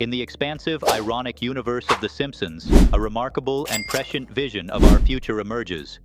In the expansive, ironic universe of The Simpsons, a remarkable and prescient vision of our future emerges.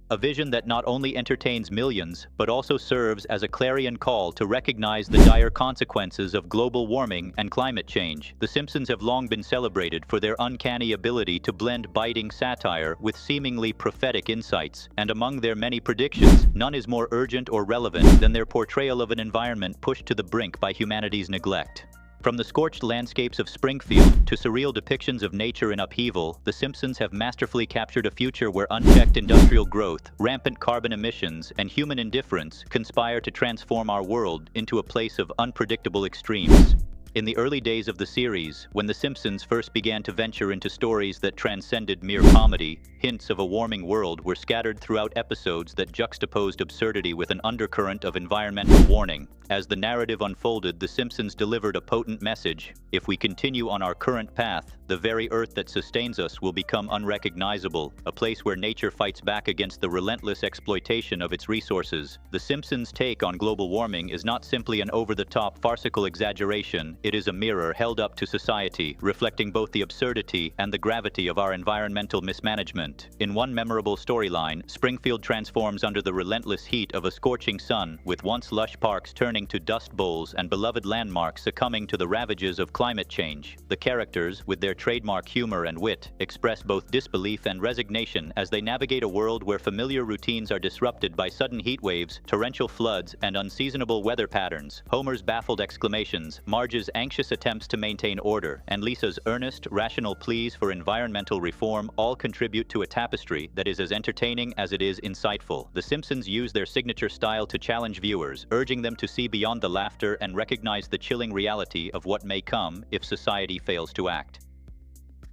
A vision that not only entertains millions, but also serves as a clarion call to recognize the dire consequences of global warming and climate change. The Simpsons have long been celebrated for their uncanny ability to blend biting satire with seemingly prophetic insights, and among their many predictions, none is more urgent or relevant than their portrayal of an environment pushed to the brink by humanity's neglect. From the scorched landscapes of Springfield to surreal depictions of nature in upheaval, The Simpsons have masterfully captured a future where unchecked industrial growth, rampant carbon emissions, and human indifference conspire to transform our world into a place of unpredictable extremes. In the early days of the series, when The Simpsons first began to venture into stories that transcended mere comedy, hints of a warming world were scattered throughout episodes that juxtaposed absurdity with an undercurrent of environmental warning. As the narrative unfolded, The Simpsons delivered a potent message. If we continue on our current path, the very earth that sustains us will become unrecognizable, a place where nature fights back against the relentless exploitation of its resources. The Simpsons' take on global warming is not simply an over-the-top farcical exaggeration. It is a mirror held up to society, reflecting both the absurdity and the gravity of our environmental mismanagement. In one memorable storyline, Springfield transforms under the relentless heat of a scorching sun, with once lush parks turning to dust bowls and beloved landmarks succumbing to the ravages of climate change. The characters, with their trademark humor and wit, express both disbelief and resignation as they navigate a world where familiar routines are disrupted by sudden heat waves, torrential floods, and unseasonable weather patterns. Homer's baffled exclamations, Marge's anxious attempts to maintain order, and Lisa's earnest, rational pleas for environmental reform all contribute to a tapestry that is as entertaining as it is insightful. The Simpsons use their signature style to challenge viewers, urging them to see beyond the laughter and recognize the chilling reality of what may come if society fails to act.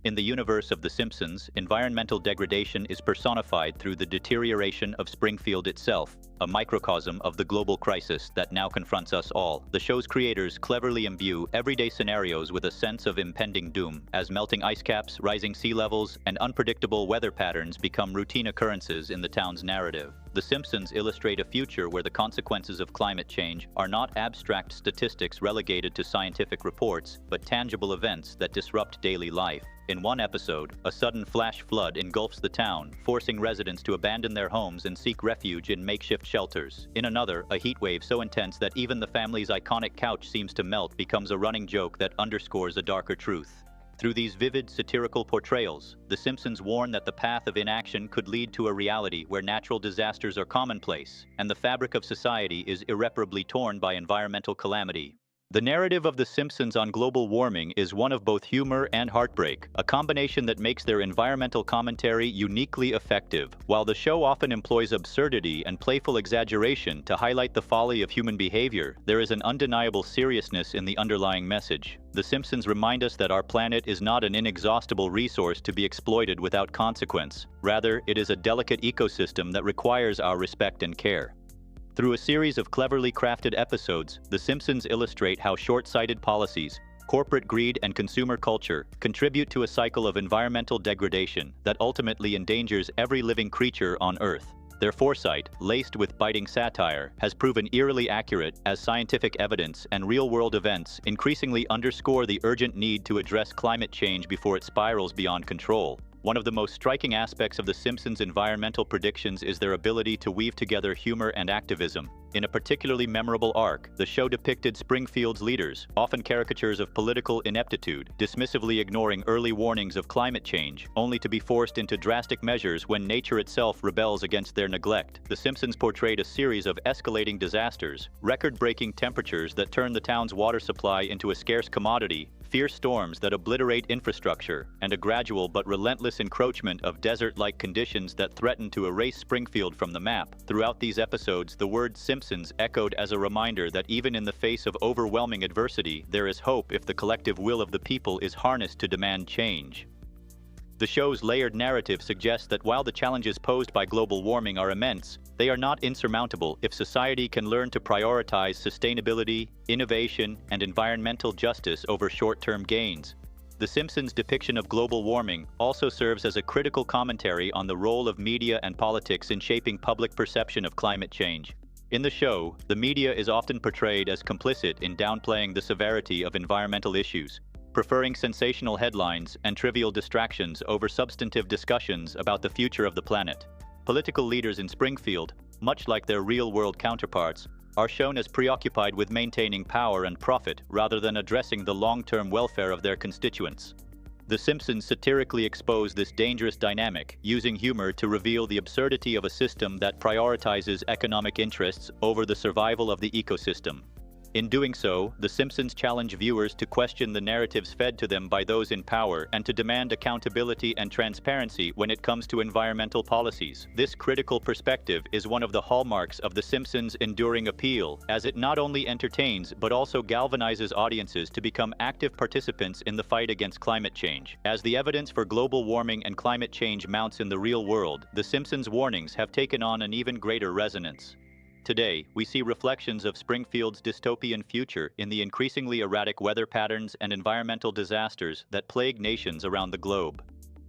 In the universe of The Simpsons, environmental degradation is personified through the deterioration of Springfield itself, a microcosm of the global crisis that now confronts us all. The show's creators cleverly imbue everyday scenarios with a sense of impending doom, as melting ice caps, rising sea levels, and unpredictable weather patterns become routine occurrences in the town's narrative. The Simpsons illustrate a future where the consequences of climate change are not abstract statistics relegated to scientific reports, but tangible events that disrupt daily life. In one episode, a sudden flash flood engulfs the town, forcing residents to abandon their homes and seek refuge in makeshift shelters. In another, a heat wave so intense that even the family's iconic couch seems to melt becomes a running joke that underscores a darker truth. Through these vivid, satirical portrayals, The Simpsons warn that the path of inaction could lead to a reality where natural disasters are commonplace, and the fabric of society is irreparably torn by environmental calamity. The narrative of The Simpsons on global warming is one of both humor and heartbreak, a combination that makes their environmental commentary uniquely effective. While the show often employs absurdity and playful exaggeration to highlight the folly of human behavior, there is an undeniable seriousness in the underlying message. The Simpsons remind us that our planet is not an inexhaustible resource to be exploited without consequence. Rather, it is a delicate ecosystem that requires our respect and care. Through a series of cleverly crafted episodes, The Simpsons illustrate how short-sighted policies, corporate greed, and consumer culture contribute to a cycle of environmental degradation that ultimately endangers every living creature on Earth. Their foresight, laced with biting satire, has proven eerily accurate as scientific evidence and real-world events increasingly underscore the urgent need to address climate change before it spirals beyond control. One of the most striking aspects of The Simpsons' environmental predictions is their ability to weave together humor and activism. In a particularly memorable arc, the show depicted Springfield's leaders, often caricatures of political ineptitude, dismissively ignoring early warnings of climate change, only to be forced into drastic measures when nature itself rebels against their neglect. The Simpsons portrayed a series of escalating disasters, record-breaking temperatures that turned the town's water supply into a scarce commodity, fierce storms that obliterate infrastructure, and a gradual but relentless encroachment of desert-like conditions that threaten to erase Springfield from the map. Throughout these episodes, the word Simpsons echoed as a reminder that even in the face of overwhelming adversity, there is hope if the collective will of the people is harnessed to demand change. The show's layered narrative suggests that while the challenges posed by global warming are immense, they are not insurmountable if society can learn to prioritize sustainability, innovation, and environmental justice over short-term gains. The Simpsons' depiction of global warming also serves as a critical commentary on the role of media and politics in shaping public perception of climate change. In the show, the media is often portrayed as complicit in downplaying the severity of environmental issues, preferring sensational headlines and trivial distractions over substantive discussions about the future of the planet. Political leaders in Springfield, much like their real-world counterparts, are shown as preoccupied with maintaining power and profit rather than addressing the long-term welfare of their constituents. The Simpsons satirically expose this dangerous dynamic, using humor to reveal the absurdity of a system that prioritizes economic interests over the survival of the ecosystem. In doing so, The Simpsons challenge viewers to question the narratives fed to them by those in power and to demand accountability and transparency when it comes to environmental policies. This critical perspective is one of the hallmarks of The Simpsons' enduring appeal, as it not only entertains but also galvanizes audiences to become active participants in the fight against climate change. As the evidence for global warming and climate change mounts in the real world, The Simpsons' warnings have taken on an even greater resonance. Today, we see reflections of Springfield's dystopian future in the increasingly erratic weather patterns and environmental disasters that plague nations around the globe.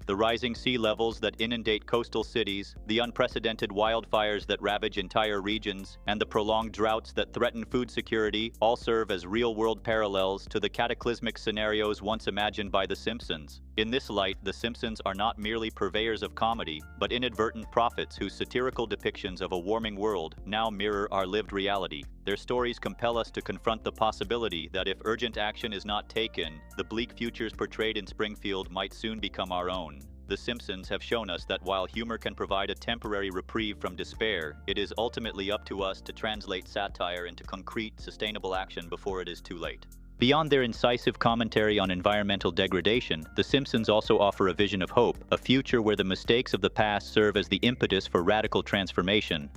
The rising sea levels that inundate coastal cities, the unprecedented wildfires that ravage entire regions, and the prolonged droughts that threaten food security all serve as real-world parallels to the cataclysmic scenarios once imagined by The Simpsons. In this light, The Simpsons are not merely purveyors of comedy, but inadvertent prophets whose satirical depictions of a warming world now mirror our lived reality. Their stories compel us to confront the possibility that if urgent action is not taken, the bleak futures portrayed in Springfield might soon become our own. The Simpsons have shown us that while humor can provide a temporary reprieve from despair, it is ultimately up to us to translate satire into concrete, sustainable action before it is too late. Beyond their incisive commentary on environmental degradation, The Simpsons also offer a vision of hope, a future where the mistakes of the past serve as the impetus for radical transformation.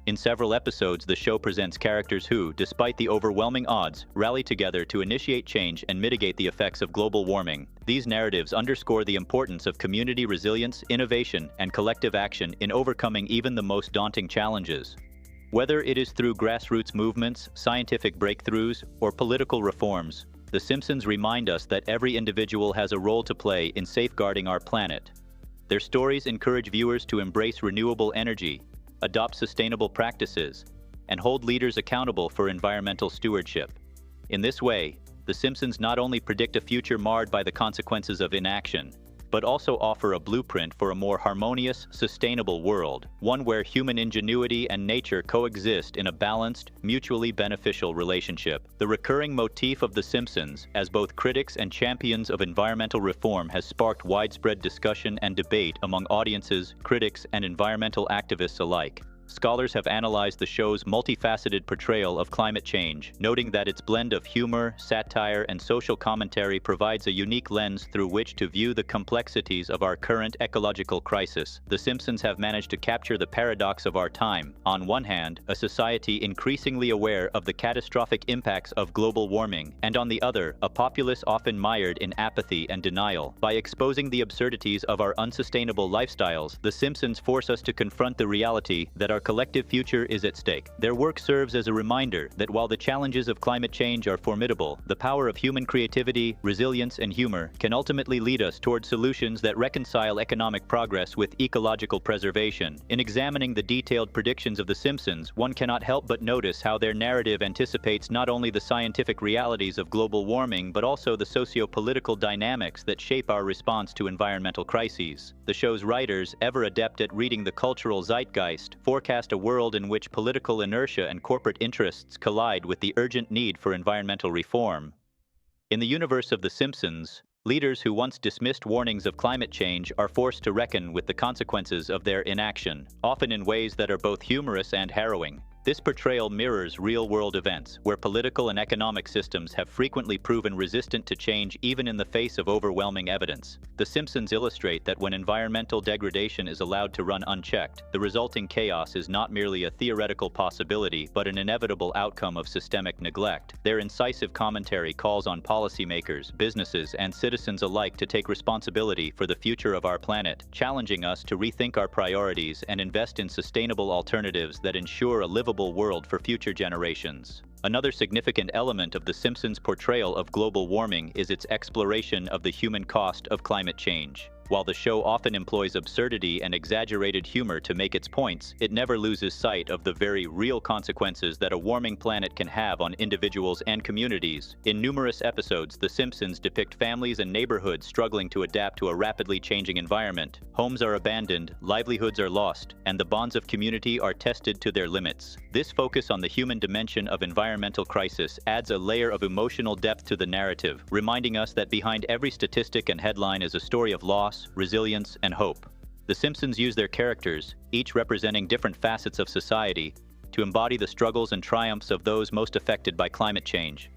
In several episodes, the show presents characters who, despite the overwhelming odds, rally together to initiate change and mitigate the effects of global warming. These narratives underscore the importance of community resilience, innovation, and collective action in overcoming even the most daunting challenges. Whether it is through grassroots movements, scientific breakthroughs, or political reforms, The Simpsons remind us that every individual has a role to play in safeguarding our planet. Their stories encourage viewers to embrace renewable energy, adopt sustainable practices, and hold leaders accountable for environmental stewardship. In this way, The Simpsons not only predict a future marred by the consequences of inaction, but also offer a blueprint for a more harmonious, sustainable world, one where human ingenuity and nature coexist in a balanced, mutually beneficial relationship. The recurring motif of The Simpsons, as both critics and champions of environmental reform, has sparked widespread discussion and debate among audiences, critics, and environmental activists alike. Scholars have analyzed the show's multifaceted portrayal of climate change, noting that its blend of humor, satire, and social commentary provides a unique lens through which to view the complexities of our current ecological crisis. The Simpsons have managed to capture the paradox of our time. On one hand, a society increasingly aware of the catastrophic impacts of global warming, and on the other, a populace often mired in apathy and denial. By exposing the absurdities of our unsustainable lifestyles, The Simpsons force us to confront the reality that our collective future is at stake. Their work serves as a reminder that while the challenges of climate change are formidable, the power of human creativity, resilience, and humor can ultimately lead us toward solutions that reconcile economic progress with ecological preservation. In examining the detailed predictions of The Simpsons, one cannot help but notice how their narrative anticipates not only the scientific realities of global warming, but also the socio-political dynamics that shape our response to environmental crises. The show's writers, ever adept at reading the cultural zeitgeist, forecast a world in which political inertia and corporate interests collide with the urgent need for environmental reform. In the universe of The Simpsons, leaders who once dismissed warnings of climate change are forced to reckon with the consequences of their inaction, often in ways that are both humorous and harrowing. This portrayal mirrors real-world events, where political and economic systems have frequently proven resistant to change even in the face of overwhelming evidence. The Simpsons illustrate that when environmental degradation is allowed to run unchecked, the resulting chaos is not merely a theoretical possibility, but an inevitable outcome of systemic neglect. Their incisive commentary calls on policymakers, businesses, and citizens alike to take responsibility for the future of our planet, challenging us to rethink our priorities and invest in sustainable alternatives that ensure a livable world for future generations. Another significant element of The Simpsons' portrayal of global warming is its exploration of the human cost of climate change. While the show often employs absurdity and exaggerated humor to make its points, it never loses sight of the very real consequences that a warming planet can have on individuals and communities. In numerous episodes, The Simpsons depict families and neighborhoods struggling to adapt to a rapidly changing environment. Homes are abandoned, livelihoods are lost, and the bonds of community are tested to their limits. This focus on the human dimension of environmental crisis adds a layer of emotional depth to the narrative, reminding us that behind every statistic and headline is a story of loss, resilience, and hope. The Simpsons use their characters, each representing different facets of society, to embody the struggles and triumphs of those most affected by climate change.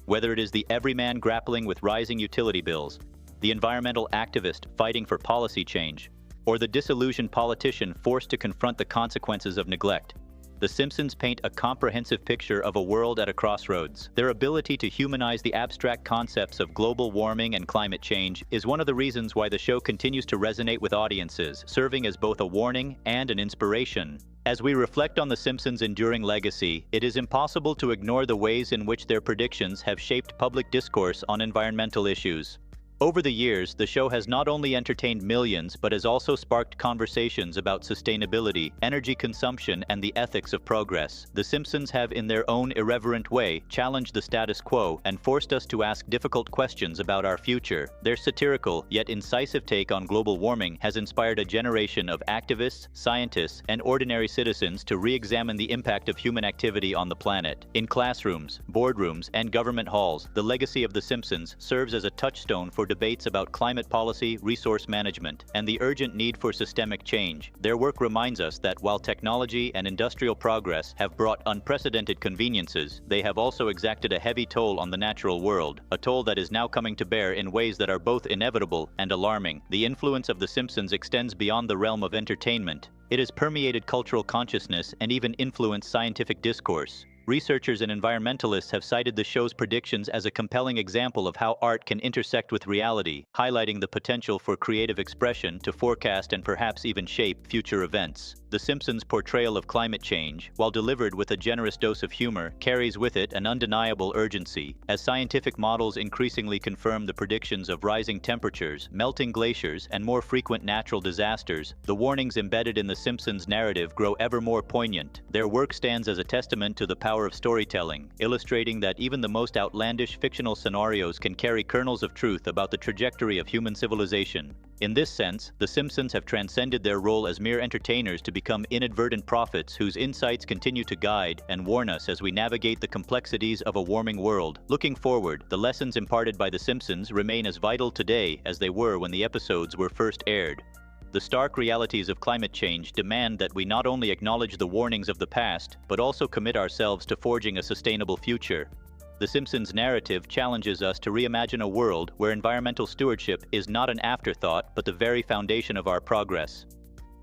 Whether it is the everyman grappling with rising utility bills, the environmental activist fighting for policy change, or the disillusioned politician forced to confront the consequences of neglect, The Simpsons paint a comprehensive picture of a world at a crossroads. Their ability to humanize the abstract concepts of global warming and climate change is one of the reasons why the show continues to resonate with audiences, serving as both a warning and an inspiration. As we reflect on The Simpsons' enduring legacy, it is impossible to ignore the ways in which their predictions have shaped public discourse on environmental issues. Over the years, the show has not only entertained millions, but has also sparked conversations about sustainability, energy consumption, and the ethics of progress. The Simpsons have, in their own irreverent way, challenged the status quo and forced us to ask difficult questions about our future. Their satirical, yet incisive take on global warming has inspired a generation of activists, scientists, and ordinary citizens to re-examine the impact of human activity on the planet. In classrooms, boardrooms, and government halls, the legacy of The Simpsons serves as a touchstone for debates about climate policy, resource management, and the urgent need for systemic change. Their work reminds us that while technology and industrial progress have brought unprecedented conveniences, they have also exacted a heavy toll on the natural world, a toll that is now coming to bear in ways that are both inevitable and alarming. The influence of The Simpsons extends beyond the realm of entertainment. It has permeated cultural consciousness and even influenced scientific discourse. Researchers and environmentalists have cited the show's predictions as a compelling example of how art can intersect with reality, highlighting the potential for creative expression to forecast and perhaps even shape future events. The Simpsons' portrayal of climate change, while delivered with a generous dose of humor, carries with it an undeniable urgency. As scientific models increasingly confirm the predictions of rising temperatures, melting glaciers, and more frequent natural disasters, the warnings embedded in The Simpsons' narrative grow ever more poignant. Their work stands as a testament to the power of storytelling, illustrating that even the most outlandish fictional scenarios can carry kernels of truth about the trajectory of human civilization. In this sense, The Simpsons have transcended their role as mere entertainers to become inadvertent prophets whose insights continue to guide and warn us as we navigate the complexities of a warming world. Looking forward, the lessons imparted by The Simpsons remain as vital today as they were when the episodes were first aired. The stark realities of climate change demand that we not only acknowledge the warnings of the past, but also commit ourselves to forging a sustainable future. The Simpsons' narrative challenges us to reimagine a world where environmental stewardship is not an afterthought, but the very foundation of our progress.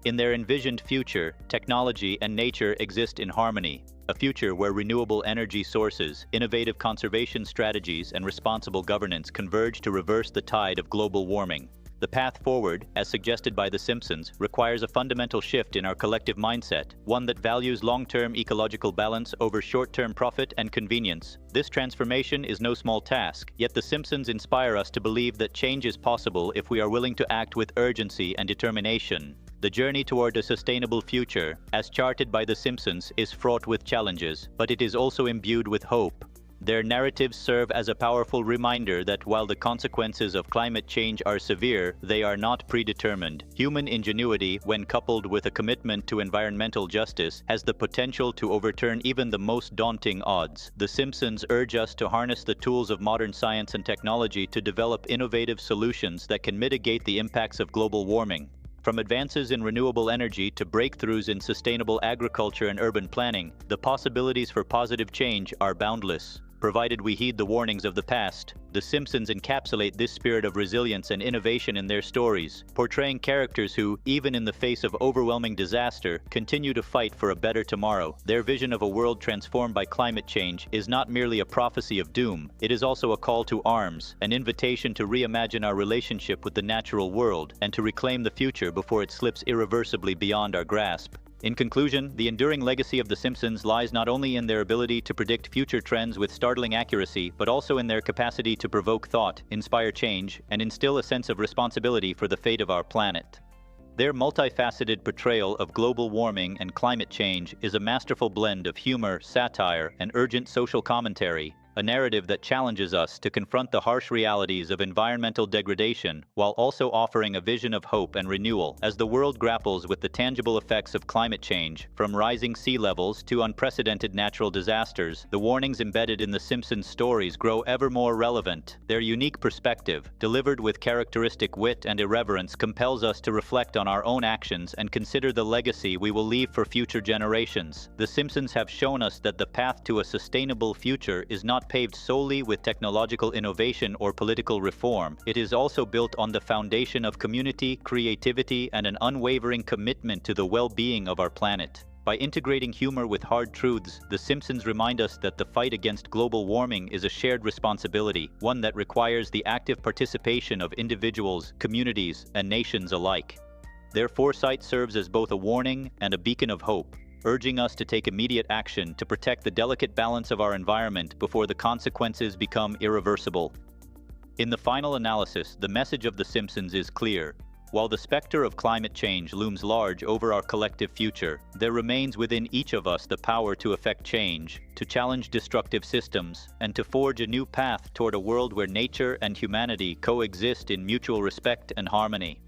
In their envisioned future, technology and nature exist in harmony, a future where renewable energy sources, innovative conservation strategies, and responsible governance converge to reverse the tide of global warming. The path forward, as suggested by The Simpsons, requires a fundamental shift in our collective mindset, one that values long-term ecological balance over short-term profit and convenience. This transformation is no small task, yet The Simpsons inspire us to believe that change is possible if we are willing to act with urgency and determination. The journey toward a sustainable future, as charted by The Simpsons, is fraught with challenges, but it is also imbued with hope. Their narratives serve as a powerful reminder that while the consequences of climate change are severe, they are not predetermined. Human ingenuity, when coupled with a commitment to environmental justice, has the potential to overturn even the most daunting odds. The Simpsons urge us to harness the tools of modern science and technology to develop innovative solutions that can mitigate the impacts of global warming. From advances in renewable energy to breakthroughs in sustainable agriculture and urban planning, the possibilities for positive change are boundless. Provided we heed the warnings of the past, The Simpsons encapsulate this spirit of resilience and innovation in their stories, portraying characters who, even in the face of overwhelming disaster, continue to fight for a better tomorrow. Their vision of a world transformed by climate change is not merely a prophecy of doom, it is also a call to arms, an invitation to reimagine our relationship with the natural world and to reclaim the future before it slips irreversibly beyond our grasp. In conclusion, the enduring legacy of The Simpsons lies not only in their ability to predict future trends with startling accuracy, but also in their capacity to provoke thought, inspire change, and instill a sense of responsibility for the fate of our planet. Their multifaceted portrayal of global warming and climate change is a masterful blend of humor, satire, and urgent social commentary, a narrative that challenges us to confront the harsh realities of environmental degradation while also offering a vision of hope and renewal. As the world grapples with the tangible effects of climate change, from rising sea levels to unprecedented natural disasters, the warnings embedded in the Simpsons stories grow ever more relevant. Their unique perspective, delivered with characteristic wit and irreverence, compels us to reflect on our own actions and consider the legacy we will leave for future generations. The Simpsons have shown us that the path to a sustainable future is not paved solely with technological innovation or political reform. It is also built on the foundation of community, creativity, and an unwavering commitment to the well-being of our planet. By integrating humor with hard truths, The Simpsons remind us that the fight against global warming is a shared responsibility, one that requires the active participation of individuals, communities, and nations alike. Their foresight serves as both a warning and a beacon of hope, urging us to take immediate action to protect the delicate balance of our environment before the consequences become irreversible. In the final analysis, the message of The Simpsons is clear. While the specter of climate change looms large over our collective future, there remains within each of us the power to effect change, to challenge destructive systems, and to forge a new path toward a world where nature and humanity coexist in mutual respect and harmony.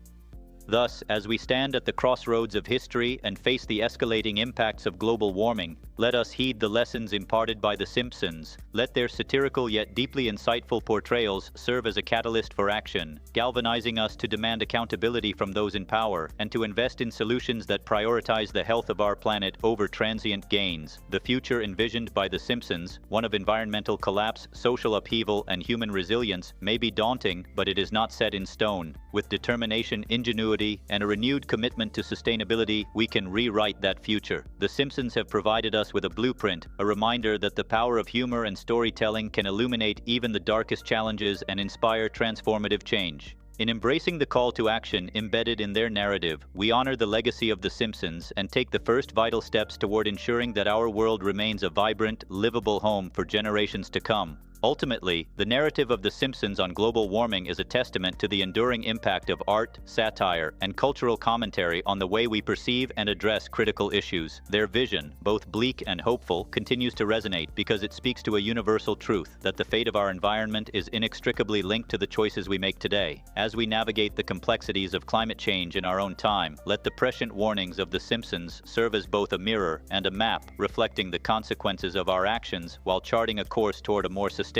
Thus, as we stand at the crossroads of history and face the escalating impacts of global warming, let us heed the lessons imparted by The Simpsons. Let their satirical yet deeply insightful portrayals serve as a catalyst for action, galvanizing us to demand accountability from those in power and to invest in solutions that prioritize the health of our planet over transient gains. The future envisioned by The Simpsons, one of environmental collapse, social upheaval, and human resilience, may be daunting, but it is not set in stone. With determination, ingenuity, and a renewed commitment to sustainability, we can rewrite that future. The Simpsons have provided us with a blueprint, a reminder that the power of humor and storytelling can illuminate even the darkest challenges and inspire transformative change. In embracing the call to action embedded in their narrative, we honor the legacy of The Simpsons and take the first vital steps toward ensuring that our world remains a vibrant, livable home for generations to come. Ultimately, the narrative of The Simpsons on global warming is a testament to the enduring impact of art, satire, and cultural commentary on the way we perceive and address critical issues. Their vision, both bleak and hopeful, continues to resonate because it speaks to a universal truth that the fate of our environment is inextricably linked to the choices we make today. As we navigate the complexities of climate change in our own time, let the prescient warnings of The Simpsons serve as both a mirror and a map reflecting the consequences of our actions while charting a course toward a more sustainable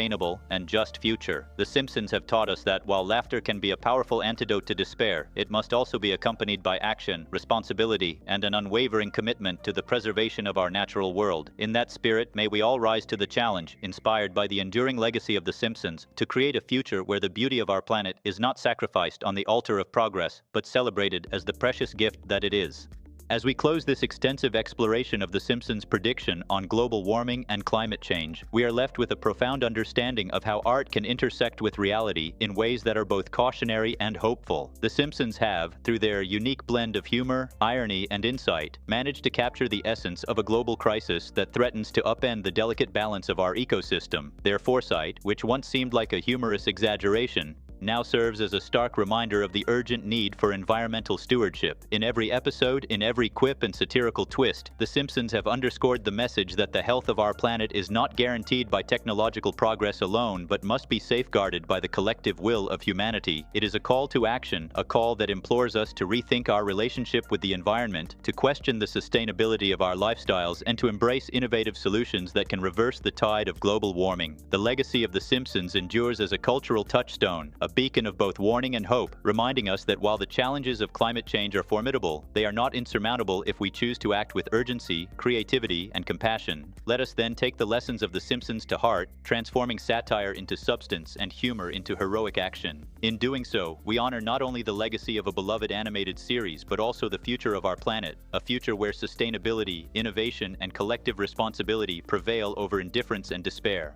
and just future. The Simpsons have taught us that while laughter can be a powerful antidote to despair, it must also be accompanied by action, responsibility, and an unwavering commitment to the preservation of our natural world. In that spirit, may we all rise to the challenge, inspired by the enduring legacy of The Simpsons, to create a future where the beauty of our planet is not sacrificed on the altar of progress, but celebrated as the precious gift that it is. As we close this extensive exploration of The Simpsons' prediction on global warming and climate change, we are left with a profound understanding of how art can intersect with reality in ways that are both cautionary and hopeful. The Simpsons have, through their unique blend of humor, irony, and insight, managed to capture the essence of a global crisis that threatens to upend the delicate balance of our ecosystem. Their foresight, which once seemed like a humorous exaggeration, now serves as a stark reminder of the urgent need for environmental stewardship. In every episode, in every quip and satirical twist, The Simpsons have underscored the message that the health of our planet is not guaranteed by technological progress alone, but must be safeguarded by the collective will of humanity. It is a call to action, a call that implores us to rethink our relationship with the environment, to question the sustainability of our lifestyles, and to embrace innovative solutions that can reverse the tide of global warming. The legacy of The Simpsons endures as a cultural touchstone, a beacon of both warning and hope, reminding us that while the challenges of climate change are formidable, they are not insurmountable if we choose to act with urgency, creativity, and compassion. Let us then take the lessons of The Simpsons to heart, transforming satire into substance and humor into heroic action. In doing so, we honor not only the legacy of a beloved animated series, but also the future of our planet, a future where sustainability, innovation, and collective responsibility prevail over indifference and despair.